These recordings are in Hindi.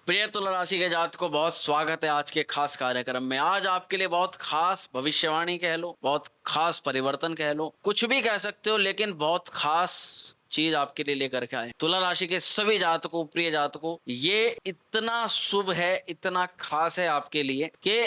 प्रिय तुला राशि के जात को बहुत स्वागत है आज के खास कार्यक्रम में। आज आपके लिए बहुत खास भविष्यवाणी कह लो, बहुत खास परिवर्तन कह लो, कुछ भी कह सकते हो, लेकिन बहुत खास चीज आपके लिए लेकर के आए। तुला राशि के सभी जातकों, प्रिय जातकों, ये इतना शुभ है, इतना खास है आपके लिए कि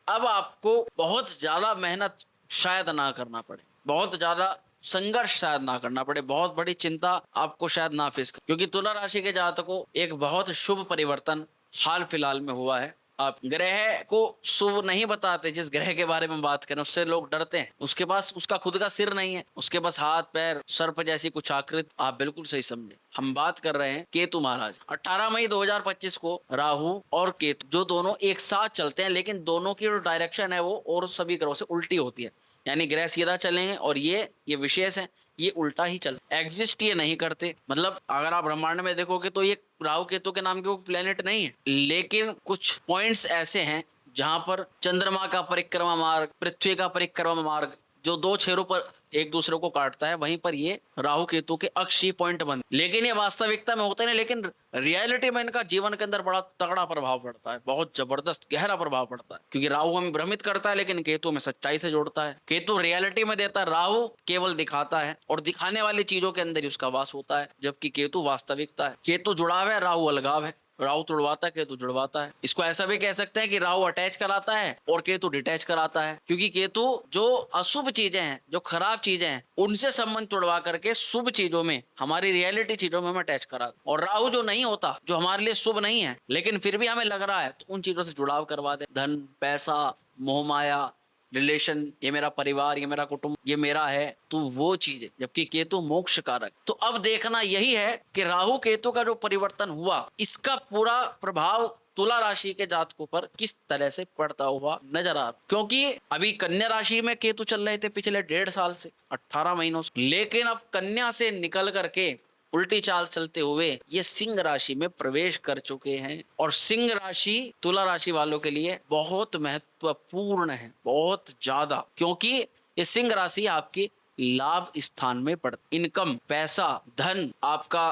अब आपको बहुत ज्यादा मेहनत शायद ना करना पड़े, बहुत ज्यादा संघर्ष शायद ना करना पड़े, बहुत बड़ी चिंता आपको शायद ना फेस कर, क्योंकि तुला राशि के जातकों एक बहुत शुभ परिवर्तन हाल फिलहाल में हुआ है। आप ग्रह को शुभ नहीं बताते, जिस ग्रह के बारे में बात करें उससे लोग डरते हैं। उसके पास उसका खुद का सिर नहीं है, उसके पास हाथ पैर सर्प जैसी कुछ आकृति। आप बिल्कुल सही समझे, हम बात कर रहे हैं केतु महाराज। 18 मई 2025 को राहु और केतु जो दोनों एक साथ चलते हैं, लेकिन दोनों की जो डायरेक्शन है वो और सभी ग्रहों से उल्टी होती है। यानी ग्रह सीधा चलेंगे और ये विशेष है, ये उल्टा ही चल एग्जिस्ट ये नहीं करते। मतलब अगर आप ब्रह्मांड में देखोगे तो ये राहु केतु के नाम के वो प्लेनेट नहीं है, लेकिन कुछ पॉइंट्स ऐसे हैं जहां पर चंद्रमा का परिक्रमा मार्ग, पृथ्वी का परिक्रमा मार्ग जो दो छेरों पर एक दूसरे को काटता है, वहीं पर ये राहु केतु के अक्षीय पॉइंट बन। लेकिन ये वास्तविकता में होता नहीं, लेकिन रियलिटी में इनका जीवन के अंदर बड़ा तगड़ा प्रभाव पड़ता है, बहुत जबरदस्त गहरा प्रभाव पड़ता है। क्योंकि राहु हमें भ्रमित करता है, लेकिन केतु में सच्चाई से जोड़ता है। केतु रियलिटी में देता है, राहु केवल दिखाता है और दिखाने वाली चीजों के अंदर ही उसका वास होता है, जबकि केतु वास्तविकता है। केतु जुड़ाव है, राहु अलगाव है। राहु तुड़वाता है, केतु जुड़वाता है। इसको ऐसा भी कह सकते हैं कि राहु अटैच कराता है और केतु डिटैच कराता है, क्योंकि केतु जो अशुभ चीजें हैं, जो खराब चीजें हैं, उनसे संबंध तोड़वा करके शुभ चीजों में, हमारी रियलिटी चीजों में हमें अटैच करा। और राहु जो नहीं होता, जो हमारे लिए शुभ नहीं है लेकिन फिर भी हमें लग रहा है, तो उन चीजों से जुड़ाव करवा दे। धन, पैसा, मोह माया, रिलेशन, ये मेरा परिवार, ये मेरा कुटुंब, ये मेरा है, तो वो चीजें। जबकि केतु मोक्ष कारक। तो अब देखना यही है कि राहु केतु का जो परिवर्तन हुआ, इसका पूरा प्रभाव तुला राशि के जातकों पर किस तरह से पड़ता हुआ नजर आ रहा। क्योंकि अभी कन्या राशि में केतु चल रहे थे पिछले 1.5 साल से, 18 महीनों से, लेकिन अब कन्या से निकल करके उल्टी चाल चलते हुए ये सिंह राशि में प्रवेश कर चुके हैं। और सिंह राशि तुला राशि वालों के लिए बहुत महत्वपूर्ण है, बहुत ज्यादा, क्योंकि ये सिंह राशि आपकी लाभ स्थान में पड़ती। इनकम, पैसा, धन, आपका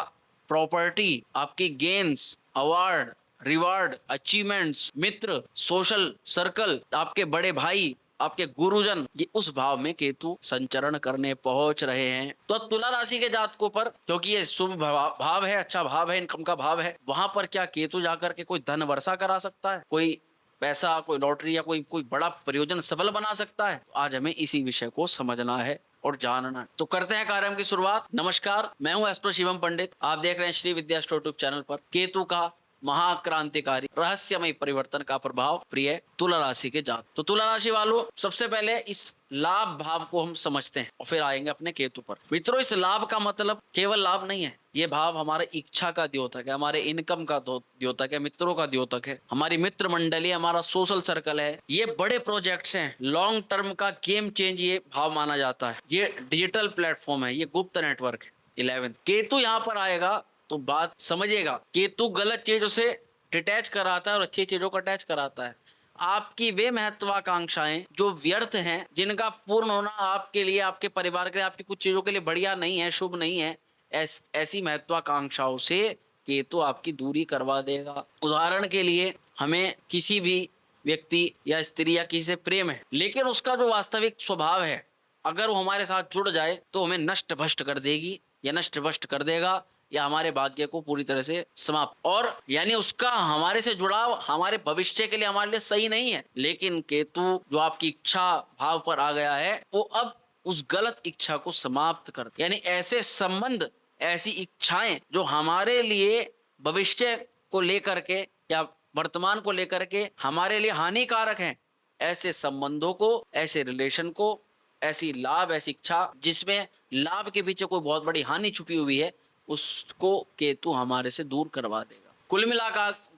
प्रॉपर्टी, आपकी गेन्स, अवार्ड, रिवार्ड, अचीवमेंट्स, मित्र, सोशल सर्कल, आपके बड़े भाई, आपके गुरुजन, ये उस भाव में केतु संचरण करने पहुंच रहे हैं। तो तुला राशि के जातकों पर, क्योंकि ये शुभ भाव है, अच्छा भाव है, इनकम का भाव है, वहां पर क्या केतु जाकर के कोई धन वर्षा करा सकता है, कोई पैसा, कोई लॉटरी या कोई बड़ा प्रयोजन सफल बना सकता है। तो आज हमें इसी विषय को समझना है और जानना है। तो करते हैं कार्यक्रम की शुरुआत। नमस्कार, मैं हूं एस्ट्रो शिवम पंडित। आप देख रहे हैं श्री विद्या एस्ट्रो यूट्यूब चैनल पर केतु का महाक्रांतिकारी रहस्यमय परिवर्तन का प्रभाव प्रिय तुला राशि के जात। तो तुला राशि वालों, सबसे पहले इस लाभ भाव को हम समझते हैं और फिर आएंगे अपने केतु पर। मित्रों, इस लाभ का मतलब केवल लाभ नहीं है। ये भाव हमारे इच्छा का द्योतक है, हमारे इनकम का द्योतक है, मित्रों का द्योतक है, हमारी मित्र मंडली, हमारा सोशल सर्कल है। ये बड़े प्रोजेक्ट्स हैं, लॉन्ग टर्म का गेम चेंज ये भाव माना जाता है। ये डिजिटल प्लेटफॉर्म है, ये गुप्त नेटवर्क है। 11 केतु यहाँ पर आएगा तो बात समझिएगा, केतु गलत चीजों से डिटैच कराता है और अच्छी चीजों को अटैच कराता है। आपकी वे महत्वाकांक्षाएं जो व्यर्थ हैं, जिनका पूर्ण होना आपके लिए, आपके परिवार के लिए, आपकी कुछ चीजों के लिए बढ़िया नहीं है, शुभ नहीं है, ऐसी महत्वाकांक्षाओं से केतु आपकी दूरी करवा देगा। उदाहरण के लिए, हमें किसी भी व्यक्ति या स्त्री या किसी से प्रेम है, लेकिन उसका जो वास्तविक स्वभाव है, अगर वो हमारे साथ जुड़ जाए तो हमें नष्ट भ्रष्ट कर देगी या नष्ट भ्रष्ट कर देगा, या हमारे भाग्य को पूरी तरह से समाप्त। और यानी उसका हमारे से जुड़ाव हमारे भविष्य के लिए, हमारे लिए सही नहीं है। लेकिन केतु जो आपकी इच्छा भाव पर आ गया है, वो अब उस गलत इच्छा को समाप्त कर, यानी ऐसे संबंध, ऐसी इच्छाएं जो हमारे लिए भविष्य को लेकर के या वर्तमान को लेकर के हमारे लिए हानिकारक हैं, ऐसे संबंधों को, ऐसे रिलेशन को, ऐसी लाभ, ऐसी इच्छा जिसमें लाभ के पीछे कोई बहुत बड़ी हानि छुपी हुई है, उसको केतु हमारे से दूर करवा देगा।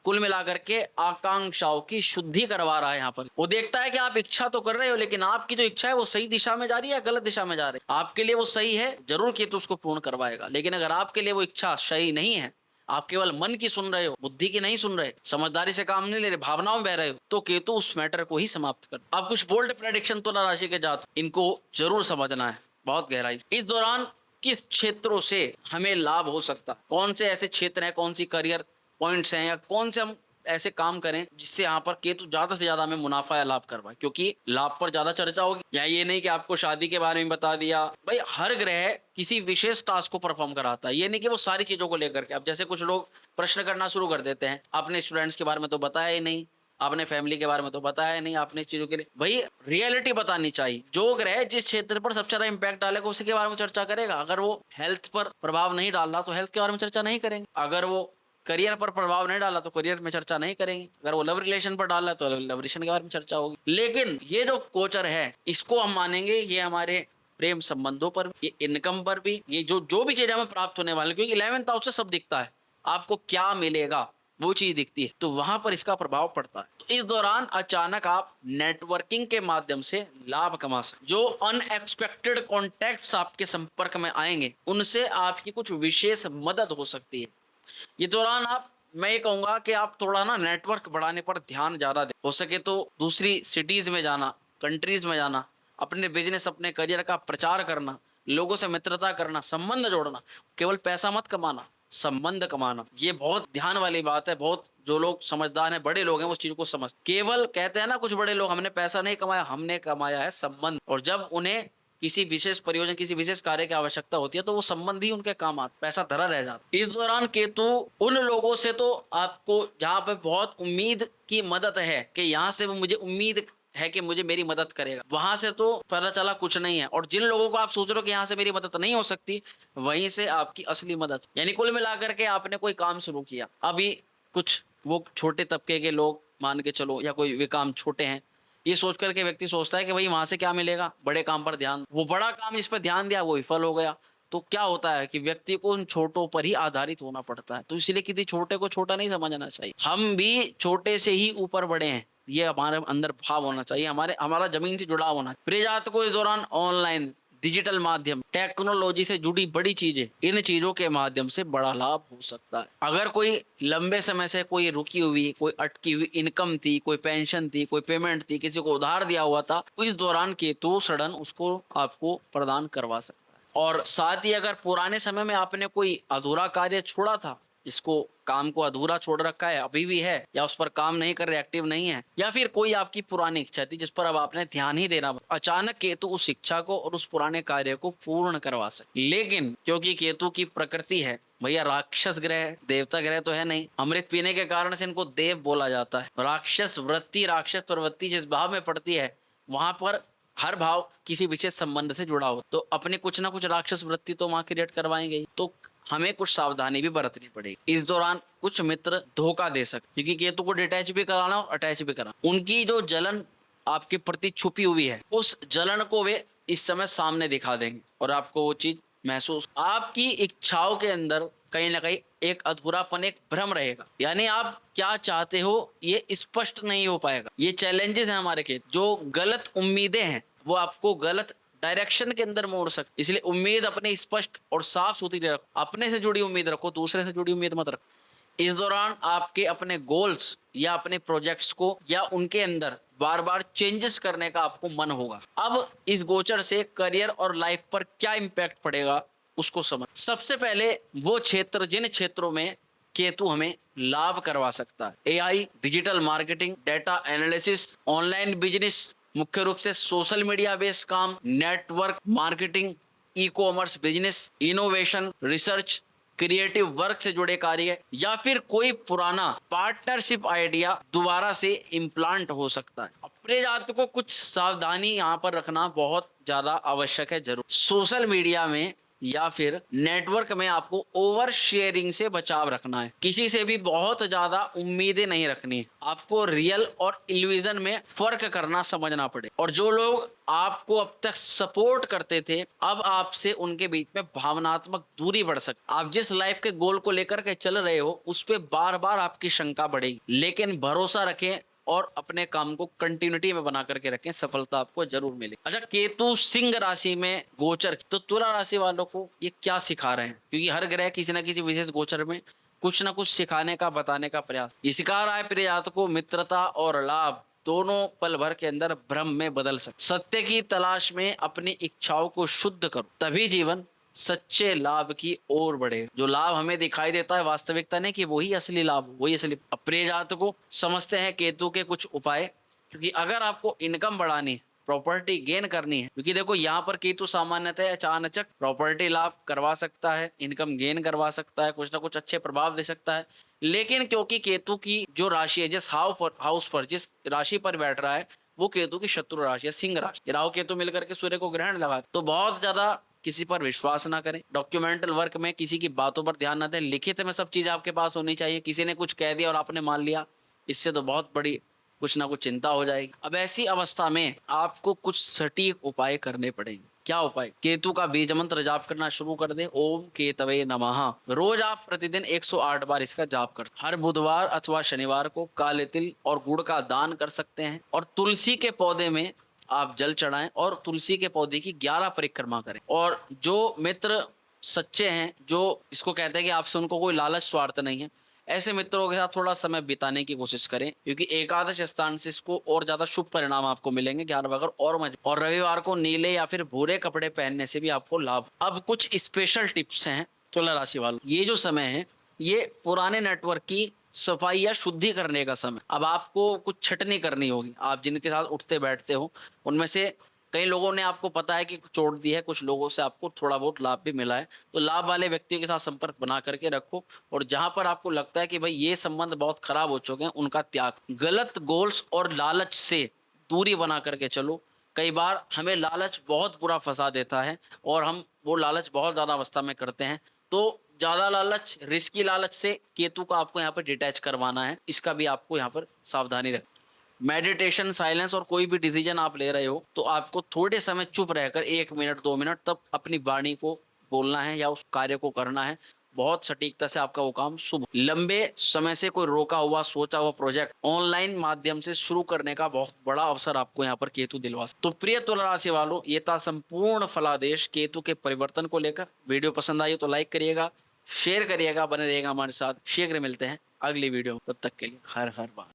कुल मिलाकर के आकांक्षाओं की शुद्धि करवा रहा है। यहाँ पर वो देखता है कि आप इच्छा तो कर रहे हो, लेकिन आपकी जो इच्छा है वो सही दिशा में जा रही है या गलत दिशा में जा रही है। आपके लिए वो सही है, जरूर केतु उसको पूर्ण करवाएगा। लेकिन अगर आपके लिए वो इच्छा सही नहीं है, आप केवल मन की सुन रहे हो, बुद्धि की नहीं सुन रहे, समझदारी से काम नहीं ले रहे, भावनाओं में बह रहे हो, तो केतु उस मैटर को ही समाप्त कर। अब कुछ बोल्ड प्रेडिक्शन तुला राशि के जात, इनको जरूर समझना है बहुत गहराई। इस दौरान किस क्षेत्रों से हमें लाभ हो सकता, कौन से ऐसे क्षेत्र हैं, कौन सी करियर पॉइंट्स हैं, या कौन से हम ऐसे काम करें जिससे यहाँ पर केतु ज्यादा से ज्यादा हमें मुनाफा या लाभ करवाए, क्योंकि लाभ पर ज्यादा चर्चा होगी। या ये नहीं कि आपको शादी के बारे में बता दिया, भाई हर ग्रह किसी विशेष टास्क को परफॉर्म कराता है, ये नहीं कि वो सारी चीजों को लेकर के। अब जैसे कुछ लोग प्रश्न करना शुरू कर देते हैं, आपने स्टूडेंट्स के बारे में तो बताया ही नहीं, आपने फैमिली के बारे में तो बताया ही नहीं, आपने इस चीजों के लिए, भाई रियलिटी बतानी चाहिए। जो ग्रह जिस क्षेत्र पर सबसे ज्यादा इंपैक्ट डालेगा उसी के बारे में चर्चा करेगा। अगर वो हेल्थ पर प्रभाव नहीं डाल रहा तो हेल्थ के बारे में चर्चा नहीं करेंगे, अगर वो करियर पर प्रभाव नहीं डाला तो करियर में चर्चा नहीं करेंगे, अगर वो लव रिलेशन पर डाला तो लव रिलेशन के बारे में चर्चा होगी। लेकिन ये जो गोचर है इसको हम मानेंगे ये हमारे प्रेम संबंधों पर, ये इनकम पर भी, ये जो भी चीज हमें प्राप्त होने वाली, क्योंकि 11th हाउस से सब दिखता है, आपको क्या मिलेगा वो चीज दिखती है, तो वहां पर इसका प्रभाव पड़ता है। तो इस दौरान अचानक आप नेटवर्किंग के माध्यम से लाभ कमा सकते। जो अनएक्सपेक्टेड कॉन्टैक्ट्स आपके संपर्क में आएंगे उनसे आपकी कुछ विशेष मदद हो सकती है। ये दौरान मैं ये कहूंगा कि आप थोड़ा ना नेटवर्क बढ़ाने पर ध्यान ज्यादा दें। हो सके तो दूसरी सिटीज में जाना, कंट्रीज में जाना, अपने बिजनेस अपने करियर का प्रचार करना, लोगों से मित्रता करना, संबंध जोड़ना। केवल पैसा मत कमाना, संबंध कमाना, ये बहुत ध्यान वाली बात है। बहुत जो लोग समझदार हैं, बड़े लोग हैं, उस चीज को समझ, केवल कहते हैं ना कुछ बड़े लोग, हमने पैसा नहीं कमाया, हमने कमाया है संबंध। और जब उन्हें किसी विशेष परियोजना, किसी विशेष कार्य की आवश्यकता होती है तो वो संबंध ही उनके काम आता, पैसा धरा रह जाता। इस दौरान केतु उन लोगों से तो आपको जहाँ पे बहुत उम्मीद की मदद है कि यहाँ से वो मुझे उम्मीद है कि मुझे मेरी मदद करेगा, वहां से तो पता चला कुछ नहीं है। और जिन लोगों को आप सोच रहे हो कि यहाँ से मेरी मदद नहीं हो सकती, वहीं से आपकी असली मदद। यानी कुल मिलाकर के आपने कोई काम शुरू किया, अभी कुछ वो छोटे तबके के लोग मान के चलो, या कोई भी काम छोटे हैं, ये सोच करके व्यक्ति सोचता है कि भाई वहां से क्या मिलेगा, बड़े काम पर ध्यान, वो बड़ा काम जिस पर ध्यान दिया वो विफल हो गया। तो क्या होता है कि व्यक्ति को उन छोटों पर ही आधारित होना पड़ता है। तो इसलिए किसी छोटे को छोटा नहीं समझना चाहिए, हम भी छोटे से ही ऊपर बढ़े हैं, ये हमारे अंदर भाव होना चाहिए, हमारा जमीन से जुड़ा होना। प्रिय जातकों को इस दौरान ऑनलाइन, डिजिटल माध्यम, टेक्नोलॉजी से जुड़ी बड़ी चीजें, इन चीजों के माध्यम से बड़ा लाभ हो सकता है। अगर कोई लंबे समय से कोई रुकी हुई, कोई अटकी हुई इनकम थी, कोई पेंशन थी, कोई पेमेंट थी, किसी को उधार दिया हुआ था, तो इस दौरान केतु सडन उसको आपको प्रदान करवा सकता है। और साथ ही अगर पुराने समय में आपने कोई अधूरा कार्य छोड़ा था, इसको काम को अधूरा छोड़ रखा है, अभी भी है, या उस पर काम नहीं कर रहे, एक्टिव नहीं है, या फिर कोई आपकी पुरानी इच्छा थी जिस पर अब आपने ध्यान ही देना, अचानक केतु उस इच्छा को और उस पुराने कार्य को पूर्ण करवा सके। लेकिन क्योंकि केतु की प्रकृति है भैया राक्षस ग्रह, देवता ग्रह तो है नहीं, अमृत पीने के कारण से इनको देव बोला जाता है। राक्षस वृत्ति, राक्षस प्रवृत्ति जिस भाव में पड़ती है वहां पर हर भाव किसी विशेष संबंध से जुड़ा हो, तो अपने कुछ ना कुछ राक्षस वृत्ति तो वहां क्रिएट करवाएंगे। तो हमें कुछ सावधानी भी बरतनी पड़ेगी। इस दौरान कुछ मित्र धोखा दे सकते, क्योंकि केतु को डिटैच भी कराना और अटैच भी कराना, उनकी जो जलन आपके प्रति छुपी हुई है, उस जलन को वे इस समय सामने दिखा देंगे और आपको वो चीज महसूस, आपकी इच्छाओं के अंदर कहीं ना कहीं एक अधूरापन, एक भ्रम रहेगा, यानी आप क्या चाहते हो ये स्पष्ट नहीं हो पाएगा। ये चैलेंजेस हैं हमारे के, जो गलत उम्मीदें हैं वो आपको गलत डायरेक्शन के अंदर मोड़ सकते। इसलिए उम्मीद अपने स्पष्ट और साफ सुथरी रखो, अपने से जुड़ी उम्मीद रखो, दूसरे से जुड़ी उम्मीद मत रखो। इस दौरान आपके अपने गोल्स या अपने प्रोजेक्ट्स को या उनके अंदर बार बार चेंजेस करने का आपको मन होगा। अब इस गोचर से करियर और लाइफ पर क्या इंपैक्ट पड़ेगा उसको समझ। सबसे पहले वो क्षेत्र, जिन क्षेत्रों में केतु हमें लाभ करवा सकता है, AI, digital marketing, data analysis, online business, मुख्य रूप से सोशल मीडिया बेस्ड काम, network marketing, e commerce business, innovation, research, creative work से जुड़े कार्य, या फिर कोई पुराना पार्टनरशिप आइडिया दोबारा से इम्प्लांट हो सकता है। अपने जात को कुछ सावधानी यहाँ पर रखना बहुत ज्यादा आवश्यक है जरूर। सोशल मीडिया में या फिर नेटवर्क में आपको ओवर शेयरिंग से बचाव रखना है, किसी से भी बहुत ज्यादा उम्मीदें नहीं रखनी है। आपको रियल और इल्यूजन में फर्क करना समझना पड़े। और जो लोग आपको अब तक सपोर्ट करते थे, अब आपसे उनके बीच में भावनात्मक दूरी बढ़ सकती। आप जिस लाइफ के गोल को लेकर के चल रहे हो उस पे बार बार आपकी शंका बढ़ेगी, लेकिन भरोसा रखें और अपने काम को कंटिन्यूटी में बना करके रखें, सफलता आपको जरूर मिलेगी। अच्छा, केतु सिंह राशि में गोचर, तो तुला राशि वालों को ये क्या सिखा रहे हैं, क्योंकि हर ग्रह किसी न किसी विशेष गोचर में कुछ ना कुछ सिखाने का, बताने का प्रयास ये सिखा रहा है। प्रिय जातकों, मित्रता और लाभ दोनों पल भर के अंदर भ्रम में बदल सकते। सत्य की तलाश में अपनी इच्छाओं को शुद्ध करो, तभी जीवन सच्चे लाभ की ओर बढ़े। जो लाभ हमें दिखाई देता है वास्तविकता नहीं कि वही असली लाभ, वही असली। अब प्रिय जातकों को समझते हैं केतु के कुछ उपाय, क्योंकि अगर आपको इनकम बढ़ानी है, प्रॉपर्टी गेन करनी है, क्योंकि देखो यहाँ पर केतु सामान्यतः अचानक प्रॉपर्टी लाभ करवा सकता है, इनकम गेन करवा सकता है, कुछ ना कुछ अच्छे प्रभाव दे सकता है। लेकिन क्योंकि केतु की जो राशि है, जिस हाउस पर जिस राशि पर बैठ रहा है, वो केतु की शत्रु राशि है, सिंह राशि। राहु केतु मिलकर के सूर्य को ग्रहण लगा, तो बहुत ज्यादा किसी पर विश्वास ना करें। डॉक्यूमेंटल वर्क में किसी की बातों पर ध्यान ना दें। लिखित में सब चीज आपके पास होनी चाहिए। किसी ने कुछ कह दिया और आपने मान लिया, इससे तो बहुत बड़ी कुछ ना कुछ चिंता हो जाएगी। अब ऐसी अवस्था में आपको कुछ सटीक उपाय करने पड़ेंगे। क्या उपाय? केतु का बीज मंत्र जाप करना शुरू कर दें। ओम केतवे नमः। रोज आप प्रतिदिन 108 बार इसका जाप कर। हर बुधवार अथवा शनिवार को काले तिल और गुड़ का दान कर सकते हैं, और तुलसी के पौधे में आप जल चढ़ाएं और तुलसी के पौधे की 11 परिक्रमा करें। और जो मित्र सच्चे हैं, जो इसको कहते हैं कि आपसे उनको कोई लालच स्वार्थ नहीं है, ऐसे मित्रों के साथ थोड़ा समय बिताने की कोशिश करें, क्योंकि एकादश स्थान से इसको और ज्यादा शुभ परिणाम आपको मिलेंगे। ज्ञान वगैरह और मजबूत। और रविवार को नीले या फिर भूरे कपड़े पहनने से भी आपको लाभ। अब कुछ स्पेशल टिप्स हैं तुला राशि वालों। ये जो समय है, ये पुराने नेटवर्क की सफाई या शुद्धि करने का समय। अब आपको कुछ छटनी करनी होगी। आप जिनके साथ उठते बैठते हो, उनमें से कई लोगों ने आपको पता है कि चोट दी है, कुछ लोगों से आपको थोड़ा बहुत लाभ भी मिला है, तो लाभ वाले व्यक्तियों के साथ संपर्क बना करके रखो। और जहां पर आपको लगता है कि भाई ये संबंध बहुत खराब हो चुके हैं, उनका त्याग। गलत गोल्स और लालच से दूरी बना करके चलो। कई बार हमें लालच बहुत बुरा फंसा देता है, और हम वो लालच बहुत ज्यादा अवस्था में करते हैं। तो ज्यादा लालच, रिस्की लालच से केतु को आपको यहाँ पर डिटैच करवाना है। इसका भी आपको यहाँ पर सावधानी रख। मेडिटेशन, साइलेंस और कोई भी डिसीजन आप ले रहे हो, तो आपको थोड़े समय चुप रहकर 1 मिनट 2 मिनट तब अपनी वाणी को बोलना है या उस कार्य को करना है। बहुत सटीकता से आपका वो काम शुभ। लंबे समय से कोई रोका हुआ सोचा हुआ प्रोजेक्ट ऑनलाइन माध्यम से शुरू करने का बहुत बड़ा अवसर आपको यहाँ पर केतु दिलवा। तो प्रिय तुला राशि वालों, ये था संपूर्ण फलादेश केतु के परिवर्तन को लेकर। वीडियो पसंद आई तो लाइक करिएगा, शेयर करिएगा, बने रहिएगा हमारे साथ। शीघ्र मिलते हैं अगली वीडियो में। तब तक के लिए हर हर बार।